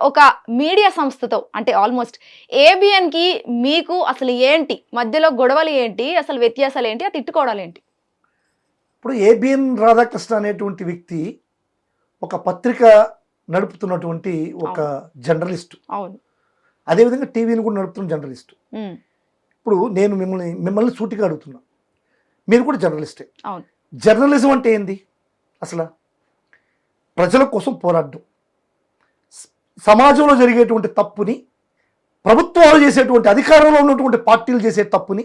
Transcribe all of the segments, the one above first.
ఒక మీడియా సంస్థతో అంటే ఆల్మోస్ట్ ఏబిఎన్ కి మీకు అసలు ఏంటి మధ్యలో గొడవలు ఏంటి, అసలు వ్యత్యాసాలు ఏంటి, ఆ తిట్టుకోవడాలు ఏంటి? ఇప్పుడు ఏబిఎన్ రాధాకృష్ణ అనేటువంటి వ్యక్తి ఒక పత్రిక నడుపుతున్నటువంటి ఒక జర్నలిస్టు. అవును. అదేవిధంగా టీవీని కూడా నడుపుతున్న జర్నలిస్టు. ఇప్పుడు నేను మిమ్మల్ని సూటిగా అడుగుతున్నా, మీరు కూడా జర్నలిస్టే. అవును. జర్నలిజం అంటే ఏంది అసలు? ప్రజల కోసం పోరాడడం, సమాజంలో జరిగేటువంటి తప్పుని, ప్రభుత్వాలు చేసేటువంటి అధికారంలో ఉన్నటువంటి పార్టీలు చేసే తప్పుని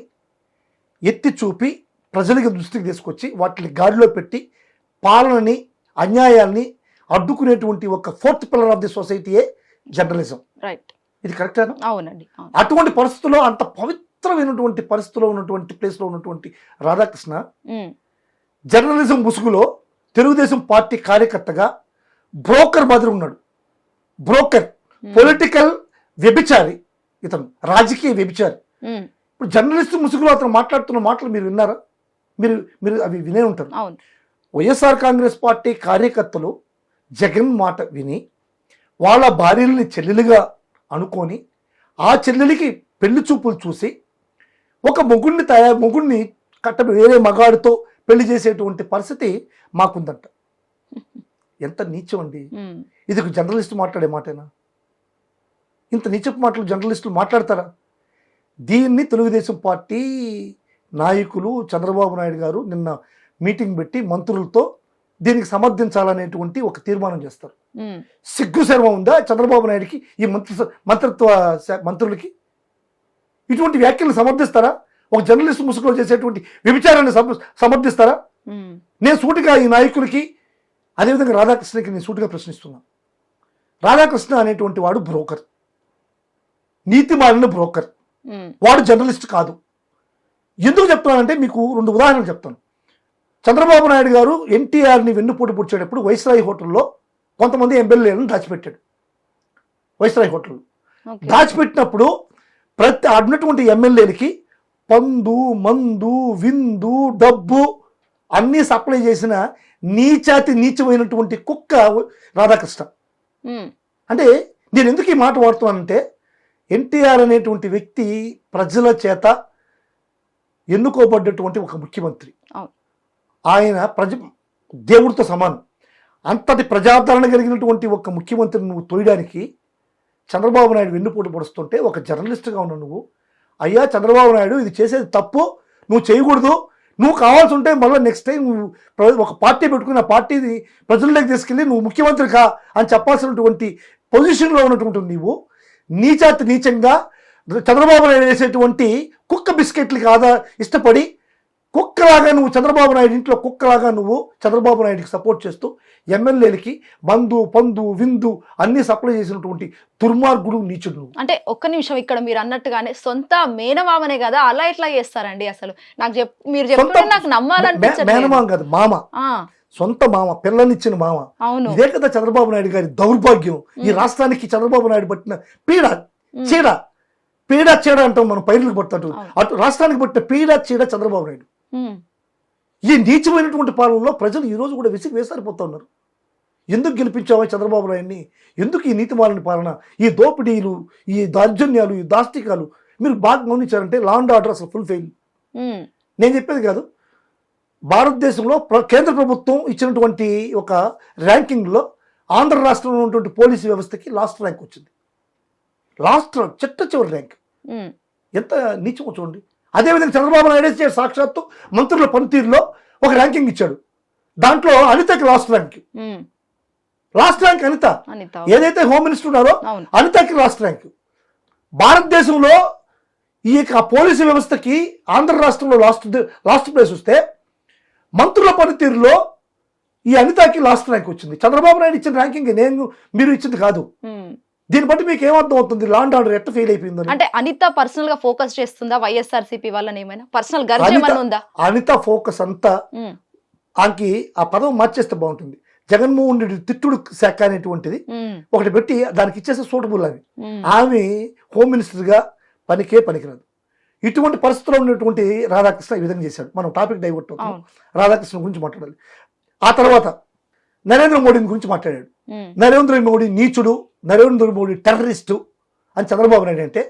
ఎత్తి చూపి ప్రజలకి దృష్టికి తీసుకొచ్చి వాటిని గాడిలో పెట్టి పాలనని, అన్యాయాన్ని అడ్డుకునేటువంటి ఒక ఫోర్త్ పిల్లర్ ఆఫ్ ది సొసైటీయే జర్నలిజం. రైట్. ఇది కరెక్టేనా? అవునండి. అటువంటి పరిస్థితుల్లో, అంత పవిత్రమైనటువంటి పరిస్థితిలో ఉన్నటువంటి ప్లేస్లో ఉన్నటువంటి రాధాకృష్ణ జర్నలిజం ముసుగులో తెలుగుదేశం పార్టీ కార్యకర్తగా బ్రోకర్ మాదిరి ఉన్నాడు. బ్రోకర్, పొలిటికల్ వ్యభిచారి, ఇతను రాజకీయ వ్యభిచారి. ఇప్పుడు జర్నలిస్ట్ ముసుగులో అతను మాట్లాడుతున్న మాటలు మీరు విన్నారా? మీరు అవి వినే ఉంటారు. వైఎస్ఆర్ కాంగ్రెస్ పార్టీ కార్యకర్తలు జగన్ మాట విని వాళ్ళ భార్యల్ని చెల్లెలుగా అనుకొని ఆ చెల్లెలికి పెళ్లి చూపులు చూసి ఒక మొగుడిని వేరే మగాడితో పెళ్లి చేసేటువంటి పరిస్థితి మాకుందంట. ఎంత నీచం అండి ఇది! ఒక జర్నలిస్ట్ మాట్లాడే మాటేనా? ఇంత నీచపు మాటలు జర్నలిస్టులు మాట్లాడతారా? దీన్ని తెలుగుదేశం పార్టీ నాయకులు చంద్రబాబు నాయుడు గారు నిన్న మీటింగ్ పెట్టి మంత్రులతో దీనికి సమర్థించాలనేటువంటి ఒక తీర్మానం చేస్తారు. సిగ్గు శర్మ ఉందా చంద్రబాబు నాయుడికి, ఈ మంత్రిత్వ మంత్రులకి? ఇటువంటి వ్యాఖ్యలను సమర్థిస్తారా? ఒక జర్నలిస్ట్ ముసుగులో చేసేటువంటి వ్యభిచారాన్ని సమర్థిస్తారా? నేను సూటిగా ఈ నాయకులకి, అదేవిధంగా రాధాకృష్ణకి నేను సూటిగా ప్రశ్నిస్తున్నా. రాధాకృష్ణ అనేటువంటి వాడు బ్రోకర్, నీతి మాలిన బ్రోకర్. వాడు జర్నలిస్ట్ కాదు. ఎందుకు చెప్తున్నానంటే మీకు 2 ఉదాహరణలు చెప్తాను. చంద్రబాబు నాయుడు గారు ఎన్టీఆర్ని వెన్నుపోటు పుచ్చేటప్పుడు వైస్రాయ్ హోటల్లో కొంతమంది ఎమ్మెల్యేలను దాచిపెట్టాడు. వైస్రాయ్ హోటల్లో దాచిపెట్టినప్పుడు ప్రతి అన్నటువంటి ఎమ్మెల్యేలకి పందు, మందు, విందు, డబ్బు అన్నీ సప్లై చేసిన నీచమైనటువంటి కుక్క రాధాకృష్ణ. అంటే నేను ఎందుకు ఈ మాట వాడుతున్నానంటే, ఎన్టీఆర్ అనేటువంటి వ్యక్తి ప్రజల చేత ఎన్నుకోబడ్డటువంటి ఒక ముఖ్యమంత్రి. ఆయన దేవుడితో సమానం. అంతటి ప్రజాదరణ కలిగినటువంటి ఒక ముఖ్యమంత్రిని నువ్వు తోయడానికి చంద్రబాబు నాయుడు వెన్నుపోటు పొడుస్తుంటే ఒక జర్నలిస్ట్గా ఉన్న నువ్వు, అయ్యా చంద్రబాబు నాయుడు ఇది చేసేది తప్పు, నువ్వు చేయకూడదు, నువ్వు కావాల్సి ఉంటే మళ్ళీ నెక్స్ట్ టైం నువ్వు ఒక పార్టీ పెట్టుకుని ఆ పార్టీని ప్రజల్లోకి తీసుకెళ్ళి నువ్వు ముఖ్యమంత్రి కా అని చెప్పాల్సినటువంటి పొజిషన్లో ఉన్నటువంటి నువ్వు నీచంగా చంద్రబాబు నాయుడు వేసేటువంటి కుక్క బిస్కెట్లకి ఇష్టపడి కుక్కలాగా నువ్వు చంద్రబాబు నాయుడు ఇంట్లో కుక్కలాగా నువ్వు చంద్రబాబు నాయుడికి సపోర్ట్ చేస్తూ ఎమ్మెల్యేలకి బంధు, పందు, విందు అన్ని సప్లై చేసినటువంటి దుర్మార్గుడు, నీచుడు. అంటే ఒక్క నిమిషం, ఇక్కడ మీరు అన్నట్టుగానే సొంత మేనమామనే కదా, అలా ఎట్లా చేస్తారండి? అసలు మీరు చెప్తే నాకు నమ్మాలనిపించదు. మేనమామ కాదు, మామ, సొంత మామ, పిల్లనిచ్చిన మామ. ఇదే కదా చంద్రబాబు నాయుడు గారి దౌర్భాగ్యం. ఈ రాష్ట్రానికి చంద్రబాబు నాయుడు పట్టిన పీడ చీడ అంటాం మనం, పైర్లకు పడుతుంటాం. అటు రాష్ట్రానికి పట్టిన పీడ చీడ చంద్రబాబు నాయుడు. ఈ నీచమైనటువంటి పాలనలో ప్రజలు ఈరోజు కూడా వేసారిపోతా ఉన్నారు. ఎందుకు గెలిపించావా చంద్రబాబు నాయుడిని? ఎందుకు ఈ నీతిమాలిన పాలన, ఈ దోపిడీలు, ఈ దౌర్జన్యాలు, ఈ దాష్టికాలు? మీరు బాగా గమనించారంటే లా అండ్ ఆర్డర్ అసలు ఫుల్ ఫెయిల్. నేను చెప్పేది కాదు, భారతదేశంలో కేంద్ర ప్రభుత్వం ఇచ్చినటువంటి ఒక ర్యాంకింగ్లో ఆంధ్ర రాష్ట్రంలో ఉన్నటువంటి పోలీసు వ్యవస్థకి లాస్ట్ ర్యాంక్ వచ్చింది. చివరి ర్యాంక్. ఎంత నీచమో చూడండి. అదేవిధంగా చంద్రబాబు నాయుడు సాక్షాత్తు మంత్రుల పనితీరులో ఒక ర్యాంకింగ్ ఇచ్చాడు. దాంట్లో అనితకి లాస్ట్ ర్యాంక్ అనిత, ఏదైతే హోమ్ మినిస్టర్ ఉన్నారో అనితకి లాస్ట్ ర్యాంక్. భారతదేశంలో ఈ పోలీసు వ్యవస్థకి ఆంధ్ర రాష్ట్రంలో లాస్ట్ ప్లేస్ వస్తే మంత్రుల పనితీరులో ఈ అనితకి లాస్ట్ ర్యాంక్ వచ్చింది. చంద్రబాబు నాయుడు ఇచ్చిన ర్యాంకింగ్ మీరు ఇచ్చింది కాదు. దీన్ని బట్టి మీకు ఏమర్థం అవుతుంది లా అండ్ ఆర్డర్ ఎట్లా ఫెయిల్ అయిపోయింది? అంటే అనిత పర్సనల్ గా ఫోకస్ చేస్తుందా వైఎస్ఆర్సీపీ వాళ్ళని? ఏమైనా పర్సనల్ గర్జ ఉందా? అనిత ఫోకస్ అంతా ఆమెకి ఆ పదం మార్చేస్తే బాగుంటుంది. జగన్మోహన్ రెడ్డి తిట్టుడు శాఖ అనేటువంటిది ఒకటి పెట్టి దానికి ఇచ్చేస్తే సూటబుల్ అని. ఆమె హోమ్ మినిస్టర్ గా పనికిరాదు. ఇటువంటి పరిస్థితుల్లో ఉన్నటువంటి రాధాకృష్ణ ఈ విధంగా చేశాడు. మనం టాపిక్ డైవర్ట్ అవుతాం, రాధాకృష్ణ గురించి మాట్లాడాలి. ఆ తర్వాత నరేంద్ర మోడీని గురించి మాట్లాడాడు. నరేంద్ర మోడీ నీచుడు, నరేంద్ర మోడీ టెర్రరిస్టు అని చంద్రబాబు నాయుడు అంటే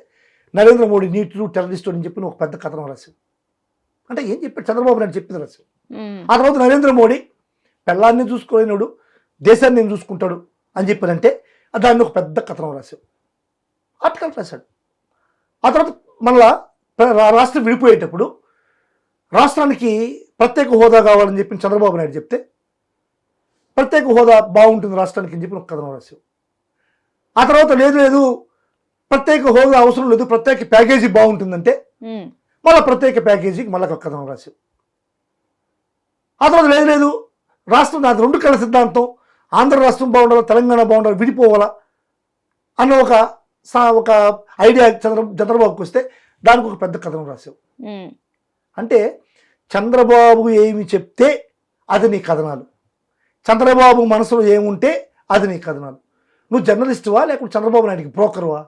నరేంద్ర మోడీ నీచుడు టెర్రరిస్టు అని చెప్పి ఒక పెద్ద కథనం రాశాడు. అంటే ఏం చెప్పాడు చంద్రబాబు నాయుడు చెప్పింది రాశాడు. ఆ తర్వాత నరేంద్ర మోడీ పెళ్ళాన్ని చూసుకోలేనాడు, దేశాన్ని నేను చూసుకుంటాడు అని చెప్పారంటే దాన్ని ఒక పెద్ద కథనం రాశాడు, ఆర్టికల్ రాశాడు. ఆ తర్వాత మళ్ళా రాష్ట్రం విడిపోయేటప్పుడు రాష్ట్రానికి ప్రత్యేక హోదా కావాలని చెప్పి చంద్రబాబు నాయుడు చెప్తే ప్రత్యేక హోదా బాగుంటుంది రాష్ట్రానికి అని చెప్పి ఒక కథనం రాశావు. ఆ తర్వాత లేదు ప్రత్యేక హోదా అవసరం లేదు, ప్రత్యేక ప్యాకేజీ బాగుంటుందంటే మళ్ళీ ప్రత్యేక ప్యాకేజీకి మళ్ళీ ఒక కథనం రాశావు. ఆ తర్వాత లేదు రాష్ట్రం నాకు రెండు కళ సిద్ధాంతం, ఆంధ్ర రాష్ట్రం బాగుండాలి, తెలంగాణ బాగుండాలి, విడిపోవాలా అన్న ఒక ఐడియా చంద్రబాబుకి వస్తే దానికి ఒక పెద్ద కథనం రాశావు. అంటే చంద్రబాబు ఏమి చెప్తే అది నీ కథనాలు, చంద్రబాబు మనసులో ఏముంటే అది నీ కథనాలు. నువ్వు జర్నలిస్టువా లేకుంటే చంద్రబాబు నాయుడికి బ్రోకర్వా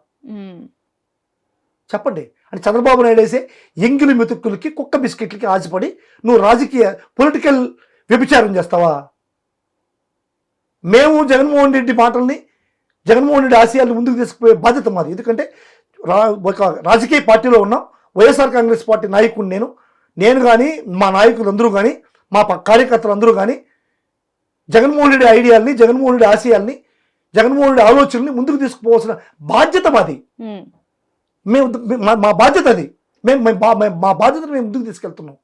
చెప్పండి. అంటే చంద్రబాబు నాయుడు వేసే ఎంగిలి మెతుక్కులకి కుక్క బిస్కెట్లకి ఆశపడి నువ్వు రాజకీయ పొలిటికల్ వ్యభిచారం చేస్తావా? మేము జగన్మోహన్ రెడ్డి మాటల్ని, జగన్మోహన్ రెడ్డి ఆశయాలను ముందుకు తీసుకుపోయే బాధ్యత మాది. ఎందుకంటే ఒక రాజకీయ పార్టీలో ఉన్నాం, వైఎస్ఆర్ కాంగ్రెస్ పార్టీ నాయకుడు నేను కానీ మా నాయకులు అందరూ కానీ మా కార్యకర్తలు అందరూ కానీ జగన్మోహన్ రెడ్డి ఐడియాల్ని, జగన్మోహన్ రెడ్డి ఆశయాల్ని, జగన్మోహన్ రెడ్డి ఆలోచనల్ని ముందుకు తీసుకుపోవాల్సిన బాధ్యత మాది. మా బాధ్యత అది. మా బాధ్యతను మేము ముందుకు తీసుకెళ్తున్నాం.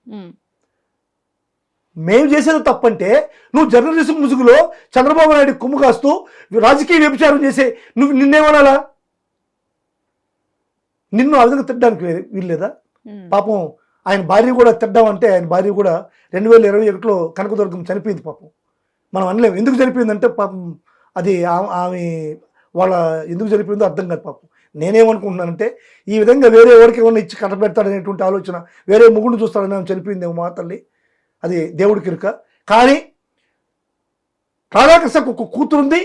మేము చేసేది తప్పంటే నువ్వు జర్నలిజం ముసుగులో చంద్రబాబు నాయుడు కొమ్ము కాస్తూ రాజకీయ వ్యభిచారం చేసే నిన్నేమనాలా? నిన్ను ఆ విధంగా తిట్టడానికి వీల్లేదా? పాపం ఆయన భార్య కూడా తిడ్డామంటే ఆయన భార్య కూడా 2021లో కనకదుర్గం చనిపోయింది. పాపం మనం అనలేము ఎందుకు చనిపోయిందంటే పాపం అది ఆమె వాళ్ళ ఎందుకు చనిపోయిందో అర్థం కాదు. పాపం నేనేమనుకుంటున్నానంటే ఈ విధంగా వేరే ఎవరికి ఏమన్నా ఇచ్చి కట్టబెడతాడనేటువంటి ఆలోచన, వేరే ముగ్గురు చూస్తాడని ఆమె చనిపోయిందేమో మా తల్లి, అది దేవుడికి ఇరుక. కానీ రాధాకృష్ణకు ఒక కూతురుంది,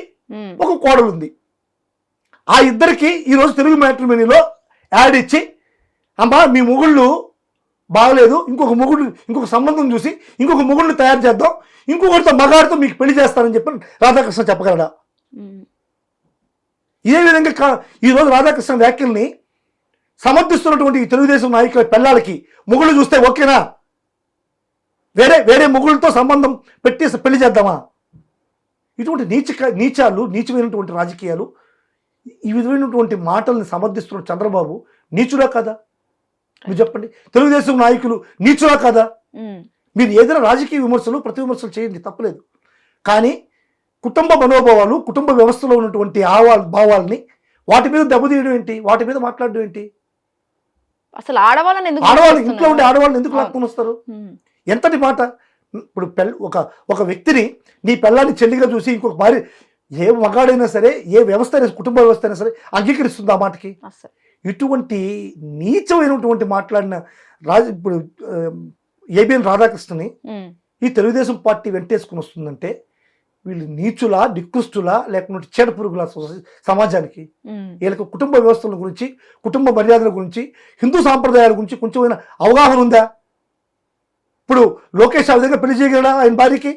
ఒక కోడలుంది. ఆ ఇద్దరికి ఈరోజు తెలుగు మ్యాట్రిమోనీలో యాడ్ ఇచ్చి అమ్మా మీ మొగుళ్ళు బాగలేదు, ఇంకొక సంబంధం చూసి ఇంకొక మొగుళ్ళని తయారు చేద్దాం, ఇంకొకరితో మగాడితో మీకు పెళ్లి చేస్తానని చెప్పి రాధాకృష్ణ చెప్పగలడా? ఇదే విధంగా ఈరోజు రాధాకృష్ణ వ్యాఖ్యల్ని సమర్థిస్తున్నటువంటి తెలుగుదేశం నాయకుల పిల్లలకి మొగుళ్ళు చూస్తే ఓకేనా? వేరే మొగుళ్ళతో సంబంధం పెట్టేసి పెళ్లి చేద్దామా? ఇటువంటి నీచమైనటువంటి రాజకీయాలు, ఈ విధమైనటువంటి మాటల్ని సమర్థిస్తున్న చంద్రబాబు నీచుడా కాదా? మీరు చెప్పండి. తెలుగుదేశం నాయకులు నీచుడా కాదా? మీరు ఏదైనా రాజకీయ విమర్శలు ప్రతి విమర్శలు చేయండి, తప్పలేదు. కానీ కుటుంబ మనోభావాలు, కుటుంబ వ్యవస్థలో ఉన్నటువంటి భావాల్ని వాటి మీద దెబ్బతీయడం ఏంటి? వాటి మీద మాట్లాడడం ఏంటి? అసలు ఆడవాళ్ళని ఇంట్లో ఉండే ఆడవాళ్ళని ఎందుకు లాక్కొని వస్తారు? ఎంతటి మాట! ఇప్పుడు ఒక వ్యక్తిని నీ పిల్లాన్ని చెల్లిగా చూసి ఇంకొక భార్య, ఏ మగాడైనా సరే, ఏ వ్యవస్థ అయినా, కుటుంబ వ్యవస్థ అయినా సరే అంగీకరిస్తుంది ఆ మాటకి. ఇటువంటి నీచమైనటువంటి మాట్లాడిన ఇప్పుడు ఏబిఎన్ రాధాకృష్ణని ఈ తెలుగుదేశం పార్టీ వెంటేసుకుని వస్తుందంటే వీళ్ళు నీచులా, నికృష్టులా, లేకుంటే చీడ పురుగుల సమాజానికి. వీళ్ళకి కుటుంబ వ్యవస్థల గురించి, కుటుంబ మర్యాదల గురించి, హిందూ సాంప్రదాయాల గురించి కొంచెమైనా అవగాహన ఉందా? ఇప్పుడు లోకేష్ ఆ విధంగా పెళ్లి చేయగలడా ఆయన భార్యకి?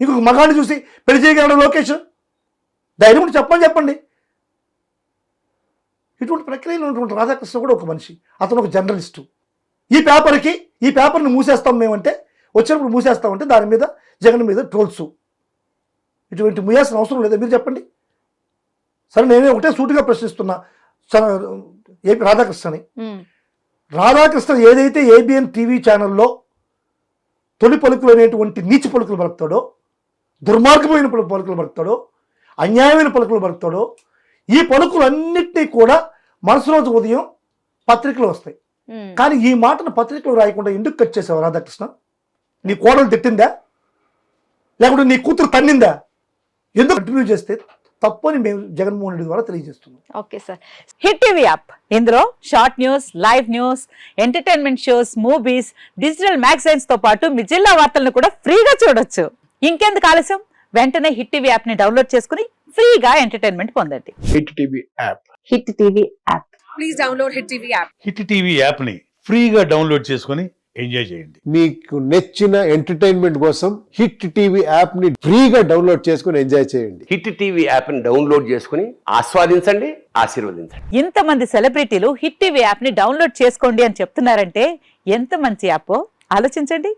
ఇంకొక మగాడిని చూసి పెళ్లి చేయగలడా లోకేష్? ధైర్యం ఉంటే చెప్పండి. ఇటువంటి ప్రక్రియలో ఉన్నటువంటి రాధాకృష్ణ కూడా ఒక మనిషి, అతను ఒక జర్నలిస్టు. ఈ పేపర్ని మూసేస్తాం మేమంటే, వచ్చినప్పుడు మూసేస్తామంటే దాని మీద జగన్ మీద ట్రోల్స్. ఇటువంటి మూయాల్సిన అవసరం లేదా? మీరు చెప్పండి. సరే, నేనే ఒకటే సూటిగా ప్రశ్నిస్తున్నా రాధాకృష్ణ ఏదైతే ఏబిఎన్ టీవీ ఛానల్లో తొలి పలుకులు అనేటువంటి నీచి పలుకులు పలుకుతాడో, దుర్మార్గమైన పలుకులు పలుకుతాడో, అన్యాయమైన పలుకులు పలుకుతాడో, ఈ పలుకులన్నిటినీ కూడా మరుసటి ఉదయం పత్రికలు వస్తాయి. కానీ ఈ మాటను పత్రికలు రాయకుండా ఎందుకు కట్ చేసావు రాధాకృష్ణ? నీ కోడలు తిట్టిందా, లేకుంటే నీ కూతురు తన్నిందా? ఎందుకు కంటిన్యూ చేస్తే తప్పు అని మేము జగన్మోహన్ రెడ్డి ద్వారా తెలియజేస్తున్నాం. Okay sir. Hit TV app, ఇందులో short news, live news, entertainment shows, movies, digital magazines తో పాటు మీ జిల్లా వార్తలను కూడా ఫ్రీగా చూడొచ్చు. ఇంకెందుకు ఆలస్యం? వెంటనే హిట్ టీవీ యాప్ ని డౌన్లోడ్ చేసుకుని ఫ్రీగా ఎంటర్టైన్మెంట్ పొందండి. Hit TV app. Hit TV app. Please download Hit TV app. Hit TV app ని ఫ్రీగా డౌన్లోడ్ చేసుకొని ఎంజాయ్ చేయండి. మీకు నచ్చిన ఎంటర్టైన్మెంట్ కోసం హిట్ టీవీ యాప్ ని ఫ్రీగా డౌన్లోడ్ చేసుకుని ఎంజాయ్ చేయండి. హిట్ టీవీ యాప్ని డౌన్లోడ్ చేసుకుని ఆస్వాదించండి, ఆశీర్వదించండి. ఇంతమంది సెలబ్రిటీలు హిట్ టీవీ యాప్ ని డౌన్లోడ్ చేసుకోండి అని చెప్తున్నారంటే ఎంత మంచి యాప్ ఆలోచించండి.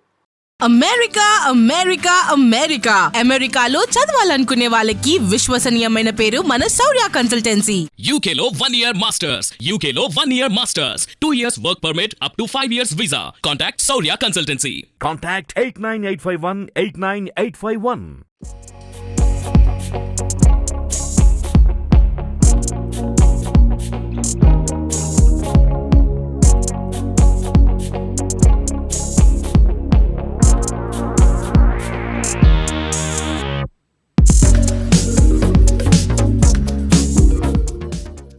అమెరికా అమెరికా అమెరికా అమెరికాలో చదవాలనుకునే వాళ్ళకి విశ్వసనీయమైన పేరు మన శౌర్య కన్సల్టెన్సీ. UK లో 1 year masters. UK లో 1 year masters. 2 years work permit up to 5 years visa. Contact Saurya Consultancy. Contact 89851 89851.